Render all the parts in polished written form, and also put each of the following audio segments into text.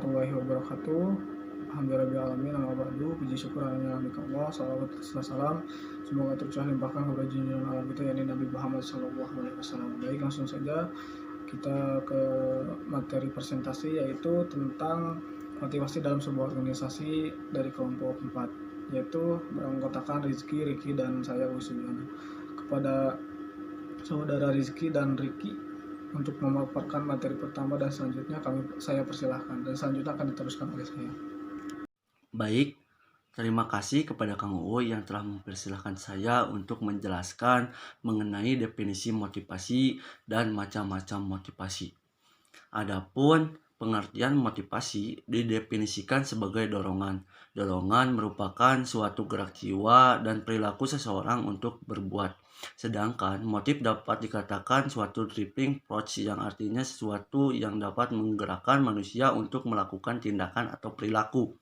warahmatullahi wabarakatuh. Alhamdulillahirrahmanirrahim. Amma ba'du. Puji syukur hanya milik Allah. Salawat serta salam semoga tercurah limpahkan kepada junjungan alam kita, yakni Nabi Muhammad SAW. Baik, langsung saja kita ke materi presentasi, yaitu tentang motivasi dalam sebuah organisasi dari kelompok 4, yaitu beranggotakan Rizky, Riki, dan saya Wisuyana. Kepada saudara Rizky dan Riki untuk memaparkan materi pertama, dan selanjutnya saya persilahkan, dan selanjutnya akan diteruskan oleh saya. Baik, terima kasih kepada Kang Uwe yang telah mempersilahkan saya untuk menjelaskan mengenai definisi motivasi dan macam-macam motivasi. Adapun pengertian motivasi didefinisikan sebagai dorongan. Dorongan merupakan suatu gerak jiwa dan perilaku seseorang untuk berbuat. Sedangkan motif dapat dikatakan suatu driving force, yang artinya sesuatu yang dapat menggerakkan manusia untuk melakukan tindakan atau perilaku.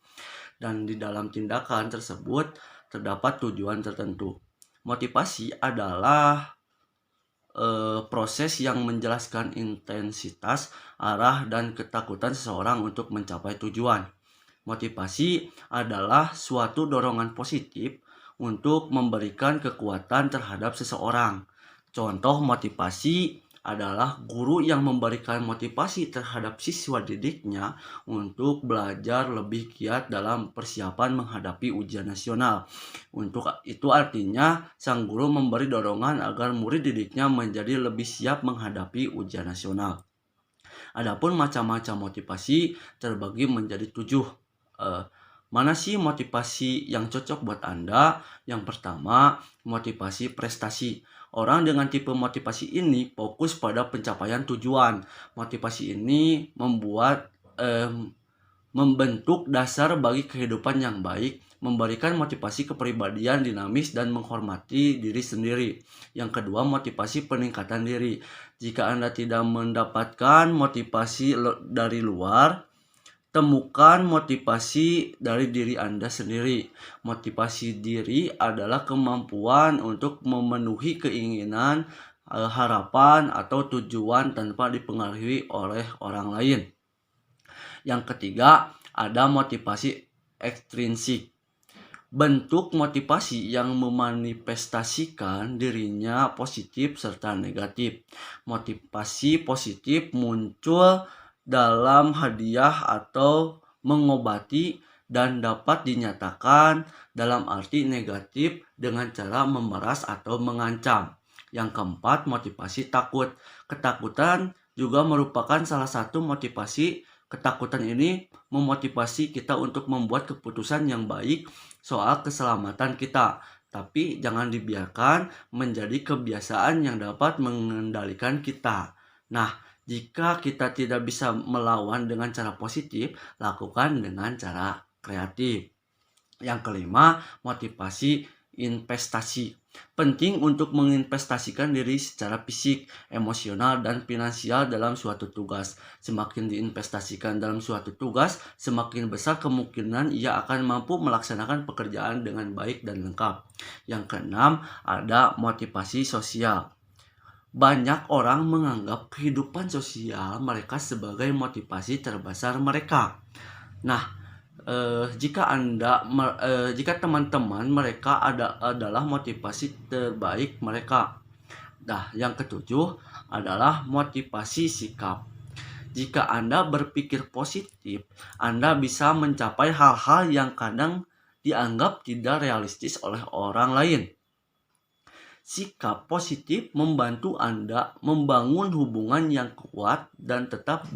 Dan di dalam tindakan tersebut terdapat tujuan tertentu. Motivasi adalah proses yang menjelaskan intensitas, arah, dan ketakutan seseorang untuk mencapai tujuan. Motivasi adalah suatu dorongan positif untuk memberikan kekuatan terhadap seseorang. Contoh motivasi adalah guru yang memberikan motivasi terhadap siswa didiknya untuk belajar lebih giat dalam persiapan menghadapi ujian nasional. Untuk itu artinya sang guru memberi dorongan agar murid didiknya menjadi lebih siap menghadapi ujian nasional. Adapun macam-macam motivasi terbagi menjadi 7. Mana sih motivasi yang cocok buat Anda? Yang pertama, motivasi prestasi. Orang dengan tipe motivasi ini fokus pada pencapaian tujuan. Motivasi ini membentuk dasar bagi kehidupan yang baik, memberikan motivasi kepribadian dinamis dan menghormati diri sendiri. Yang kedua, motivasi peningkatan diri. Jika Anda tidak mendapatkan motivasi dari luar, temukan motivasi dari diri Anda sendiri. Motivasi diri adalah kemampuan untuk memenuhi keinginan, harapan, atau tujuan tanpa dipengaruhi oleh orang lain. Yang ketiga, ada motivasi ekstrinsik. Bentuk motivasi yang memanifestasikan dirinya positif serta negatif. Motivasi positif muncul dalam hadiah atau mengobati, dan dapat dinyatakan dalam arti negatif dengan cara memeras atau mengancam. Yang keempat, motivasi takut. Ketakutan juga merupakan salah satu motivasi. Ketakutan ini memotivasi kita untuk membuat keputusan yang baik soal keselamatan kita, tapi jangan dibiarkan menjadi kebiasaan yang dapat mengendalikan kita. Nah, jika kita tidak bisa melawan dengan cara positif, lakukan dengan cara kreatif. Yang kelima, motivasi investasi. Penting untuk menginvestasikan diri secara fisik, emosional, dan finansial dalam suatu tugas. Semakin diinvestasikan dalam suatu tugas, semakin besar kemungkinan ia akan mampu melaksanakan pekerjaan dengan baik dan lengkap. Yang keenam, ada motivasi sosial. Banyak orang menganggap kehidupan sosial mereka sebagai motivasi terbesar mereka. Nah, jika teman-teman mereka adalah motivasi terbaik mereka. Nah, yang ketujuh adalah motivasi sikap. Jika Anda berpikir positif, Anda bisa mencapai hal-hal yang kadang dianggap tidak realistis oleh orang lain. Sikap positif membantu Anda membangun hubungan yang kuat dan tetap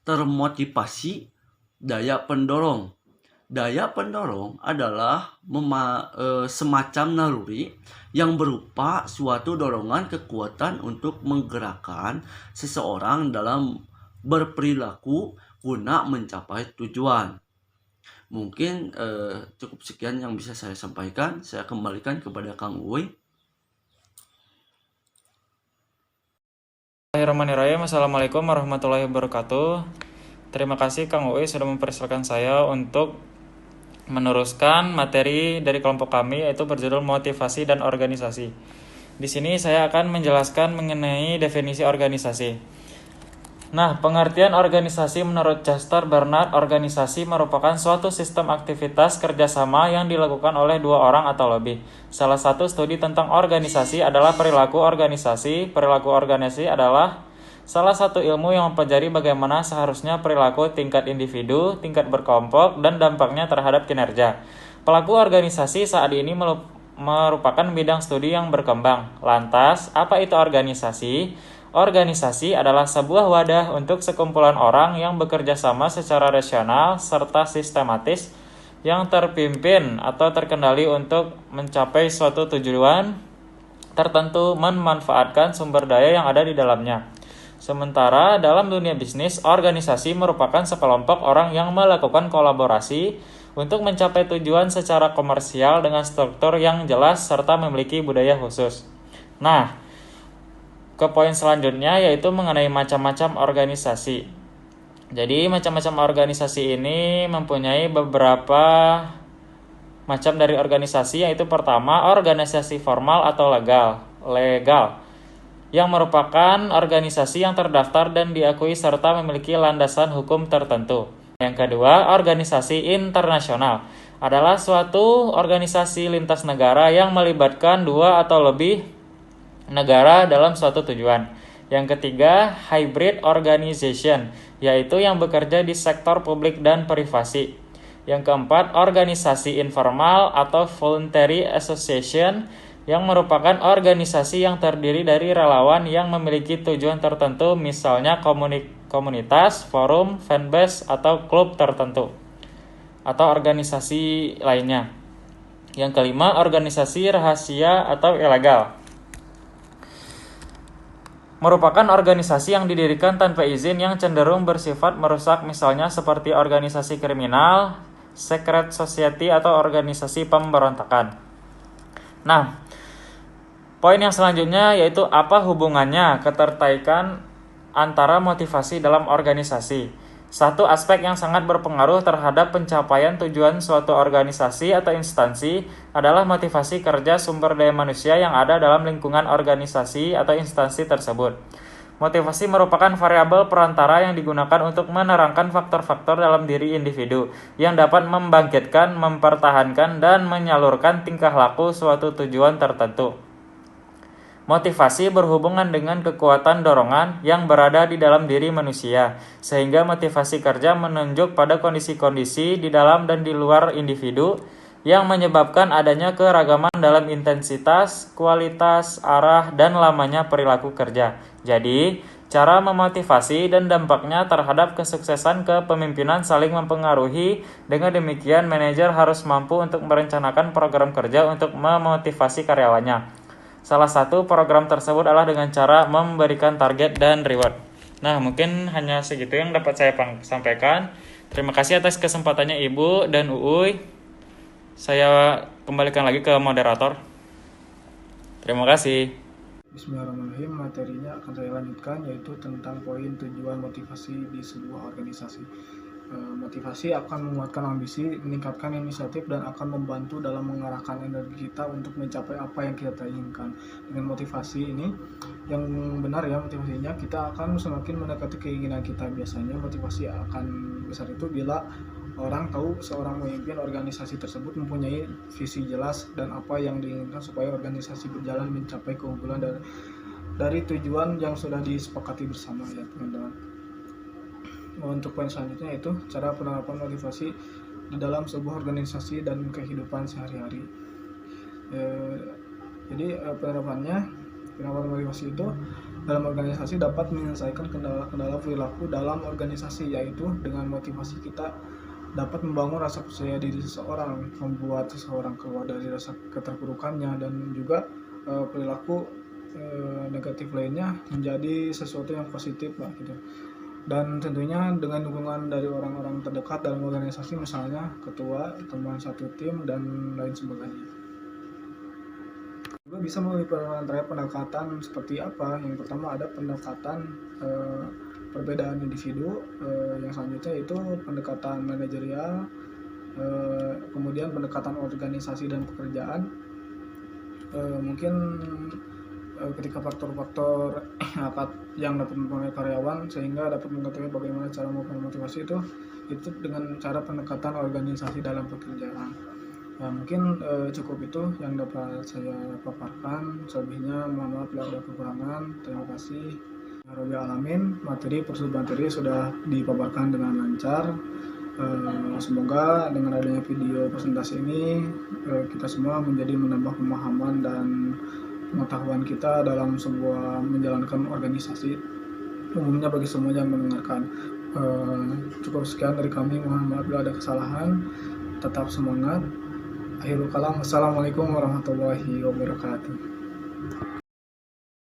termotivasi. Daya pendorong. Daya pendorong adalah semacam naluri yang berupa suatu dorongan kekuatan untuk menggerakkan seseorang dalam berperilaku guna mencapai tujuan. Mungkin cukup sekian yang bisa saya sampaikan. Saya kembalikan kepada Kang Uwe. Bismillahirrahmanirrahim. Assalamualaikum warahmatullahi wabarakatuh. Terima kasih Kang Uwe sudah mempersilahkan saya untuk meneruskan materi dari kelompok kami, yaitu berjudul motivasi dan organisasi. Di sini saya akan menjelaskan mengenai definisi organisasi. Nah, pengertian organisasi menurut Chester Bernard, organisasi merupakan suatu sistem aktivitas kerjasama yang dilakukan oleh dua orang atau lebih. Salah satu studi tentang organisasi adalah perilaku organisasi. Perilaku organisasi adalah salah satu ilmu yang mempelajari bagaimana seharusnya perilaku tingkat individu, tingkat berkelompok, dan dampaknya terhadap kinerja. Pelaku organisasi saat ini merupakan bidang studi yang berkembang. Lantas, apa itu organisasi? Organisasi adalah sebuah wadah untuk sekumpulan orang yang bekerja sama secara rasional serta sistematis yang terpimpin atau terkendali untuk mencapai suatu tujuan tertentu memanfaatkan sumber daya yang ada di dalamnya. Sementara dalam dunia bisnis, organisasi merupakan sekelompok orang yang melakukan kolaborasi untuk mencapai tujuan secara komersial dengan struktur yang jelas serta memiliki budaya khusus. Nah, ke poin selanjutnya yaitu mengenai macam-macam organisasi. Jadi macam-macam organisasi ini mempunyai beberapa macam dari organisasi, yaitu pertama organisasi formal atau legal yang merupakan organisasi yang terdaftar dan diakui serta memiliki landasan hukum tertentu. Yang kedua, organisasi internasional adalah suatu organisasi lintas negara yang melibatkan dua atau lebih negara dalam suatu tujuan. Yang ketiga, hybrid organization, yaitu yang bekerja di sektor publik dan privasi. Yang keempat, organisasi informal atau voluntary association, yang merupakan organisasi yang terdiri dari relawan yang memiliki tujuan tertentu, misalnya komunitas, forum, fanbase, atau klub tertentu, atau organisasi lainnya. Yang kelima, organisasi rahasia atau ilegal, merupakan organisasi yang didirikan tanpa izin yang cenderung bersifat merusak, misalnya seperti organisasi kriminal, secret society, atau organisasi pemberontakan. Nah, poin yang selanjutnya yaitu apa hubungannya keterkaitan antara motivasi dalam organisasi. Satu aspek yang sangat berpengaruh terhadap pencapaian tujuan suatu organisasi atau instansi adalah motivasi kerja sumber daya manusia yang ada dalam lingkungan organisasi atau instansi tersebut. Motivasi merupakan variabel perantara yang digunakan untuk menerangkan faktor-faktor dalam diri individu yang dapat membangkitkan, mempertahankan, dan menyalurkan tingkah laku suatu tujuan tertentu. Motivasi berhubungan dengan kekuatan dorongan yang berada di dalam diri manusia, sehingga motivasi kerja menunjuk pada kondisi-kondisi di dalam dan di luar individu yang menyebabkan adanya keragaman dalam intensitas, kualitas, arah, dan lamanya perilaku kerja. Jadi, cara memotivasi dan dampaknya terhadap kesuksesan kepemimpinan saling mempengaruhi. Dengan demikian, manajer harus mampu untuk merencanakan program kerja untuk memotivasi karyawannya. Salah satu program tersebut adalah dengan cara memberikan target dan reward. Nah, mungkin hanya segitu yang dapat saya sampaikan. Terima kasih atas kesempatannya Ibu dan Uui. Saya kembalikan lagi ke moderator. Terima kasih. Bismillahirrahmanirrahim. Materinya akan saya lanjutkan, yaitu tentang poin tujuan motivasi di sebuah organisasi. Motivasi akan menguatkan ambisi, meningkatkan inisiatif, dan akan membantu dalam mengarahkan energi kita untuk mencapai apa yang kita inginkan. Dengan motivasi ini yang benar ya, motivasinya kita akan semakin mendekati keinginan kita. Biasanya motivasi akan besar itu bila orang tahu seorang pemimpin organisasi tersebut mempunyai visi jelas dan apa yang diinginkan supaya organisasi berjalan mencapai keunggulan dari tujuan yang sudah disepakati bersama ya teman-teman. Untuk poin selanjutnya itu cara penerapan motivasi di dalam sebuah organisasi dan kehidupan sehari-hari. Jadi penerapan motivasi itu dalam organisasi dapat menyelesaikan kendala-kendala perilaku dalam organisasi, yaitu dengan motivasi kita dapat membangun rasa percaya diri seseorang, membuat seseorang keluar dari rasa keterpurukannya, dan juga perilaku negatif lainnya menjadi sesuatu yang positif lah gitu. Dan tentunya dengan dukungan dari orang-orang terdekat dalam organisasi, misalnya ketua, teman satu tim, dan lain sebagainya. Juga bisa melalui pendekatan seperti apa. Yang pertama ada pendekatan perbedaan individu, yang selanjutnya itu pendekatan manajerial, kemudian pendekatan organisasi dan pekerjaan. Mungkin ketika faktor-faktor yang dapat mempengaruhi karyawan sehingga dapat mengetahui bagaimana cara memotivasi itu dengan cara pendekatan organisasi dalam pekerjaan. Ya, mungkin cukup itu yang dapat saya paparkan. Selebihnya mohon maaf bila ada kekurangan. Terima kasih. Ya Rabbil Alamin, materi sudah dipaparkan dengan lancar. Semoga dengan adanya video presentasi ini kita semua menambah pemahaman dan pengetahuan kita dalam sebuah menjalankan organisasi, umumnya bagi semua yang mendengarkan. Cukup sekian dari kami, mohon maaf bila ada kesalahan. Tetap semangat. Akhirul kalam, assalamualaikum warahmatullahi wabarakatuh.